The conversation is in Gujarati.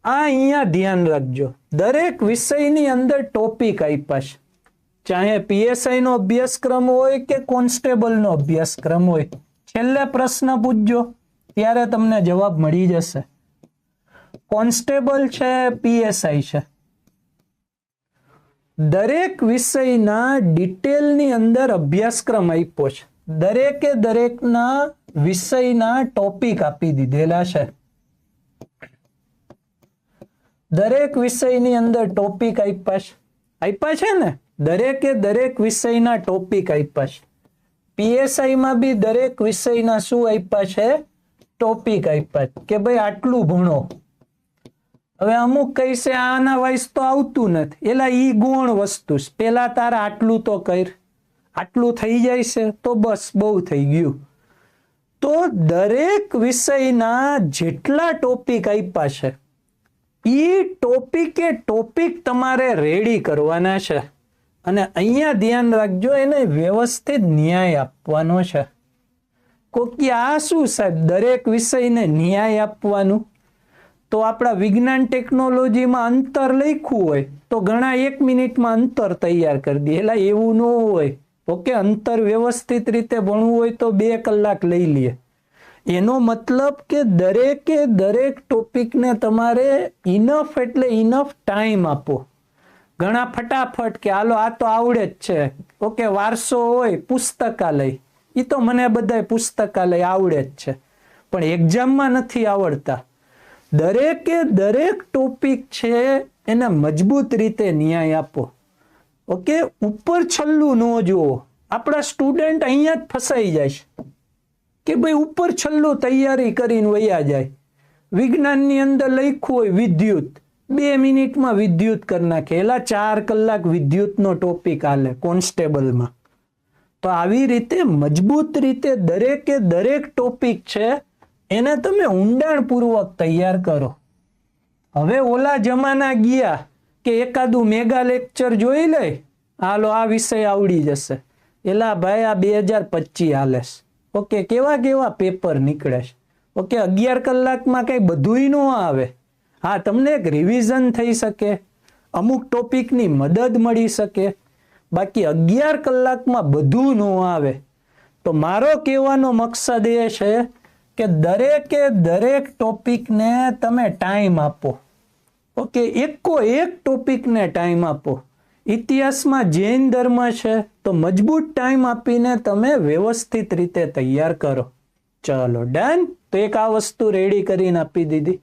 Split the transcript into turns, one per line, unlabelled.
આ અહીંયા ધ્યાન રાખજો, દરેક વિષયની અંદર ટોપિક આપ્યા છે, ચાહે પીએસઆઈ નો અભ્યાસક્રમ હોય કે કોન્સ્ટેબલ નો અભ્યાસક્રમ હોય, છેલ્લે પ્રશ્ન પૂછજો ત્યારે તમને જવાબ મળી જશે. કોન્સ્ટેબલ છે, પીએસઆઈ છે, દરેક વિષયના ડિટેલની અંદર અભ્યાસક્રમ આપ્યો છે, દરેકના વિષયના ટોપિક આપી દીધેલા છે. દરેક વિષયની અંદર ટોપિક આપ્યા છે ને, દરેક વિષયના ટોપિક આપ્યા છે. પીએસઆઈ માં બી દરેક વિષયના શું આપ્યા છે? ટોપિક આપ્યા છે કે ભાઈ આટલું ભણો. હવે અમુક કહીશે આના વાઇસ તો આવતું નથી, એલા ઈ ગૌણ વસ્તુ છે, પેલા તારા આટલું તો કર, આટલું થઈ જાય છે તો બસ બહુ થઈ ગયું. તો દરેક વિષયના જેટલા ટોપિક આપ્યા છે ઈ ટોપિક તમારે રેડી કરવાના છે. અને અહીંયા ધ્યાન રાખજો, એને વ્યવસ્થિત ન્યાય આપવાનો છે. કોકી આ શું સાહેબ, દરેક વિષયને ન્યાય આપવાનું? તો આપણા વિજ્ઞાન ટેકનોલોજીમાં અંતર લખ્યું હોય તો ઘણા 1 મિનિટમાં અંતર તૈયાર કરી દે. એટલે એવું ન હોય. ઓકે, અંતર વ્યવસ્થિત રીતે ભણવું હોય તો 2 કલાક લઈ લે. એનો મતલબ કે દરેક ટોપિકને તમારે ઇનફ એટલે ઇનફ ટાઈમ આપો. ઘણા ફટાફટ કે હાલો આ તો આવડે જ છે, ઓકે વારસો હોય પુસ્તકાલય, એ તો મને બધાય પુસ્તકાલય આવડે જ છે, પણ એક્ઝામમાં નથી આવડતા. દરેક ટોપિક છે એને મજબૂત રીતે ન્યાય આપો. ઓકે, ઉપર છલ્લું ન જુઓ. આપણા સ્ટુડન્ટ અહીંયા જ ફસાઈ જાય છે કે ભાઈ ઉપર છલ્લું તૈયારી કરીને વયા જાય. વિજ્ઞાનની અંદર લખ્યું હોય વિદ્યુત, 2 મિનિટમાં વિદ્યુત કરી નાખે, એલા 4 કલાક વિદ્યુતનો ટોપિક હાલે કોન્સ્ટેબલમાં. તો આવી રીતે મજબૂત રીતે દરેક ટોપિક છે એને તમે ઊંડાણપૂર્વક તૈયાર કરો. હવે ઓલા જમાના ગયા કે એકાદું મેગા લેક્ચર જોઈ લે, હાલો આ વિષય આવડી જશે. એલા ભાઈ આ 2025 હાલે છે. ઓકે, કેવા પેપર નીકળે છે. ઓકે, 11 કલાકમાં કઈ બધુંય ન આવે. હા, તમને એક રિવિઝન થઈ શકે, અમુક ટોપિકની મદદ મળી શકે, બાકી 11 કલાકમાં બધું ન આવે. તો મારો કહેવાનો મકસદ એ છે કે દરેક ટોપિકને તમે ટાઈમ આપો. ઓકે, એક ટોપિકને ટાઈમ આપો. ઇતિહાસમાં જૈન ધર્મ છે તો મજબૂત ટાઈમ આપીને તમે વ્યવસ્થિત રીતે તૈયાર કરો. ચલો ડન. તો એક આ વસ્તુ રેડી કરીને આપી દીધી.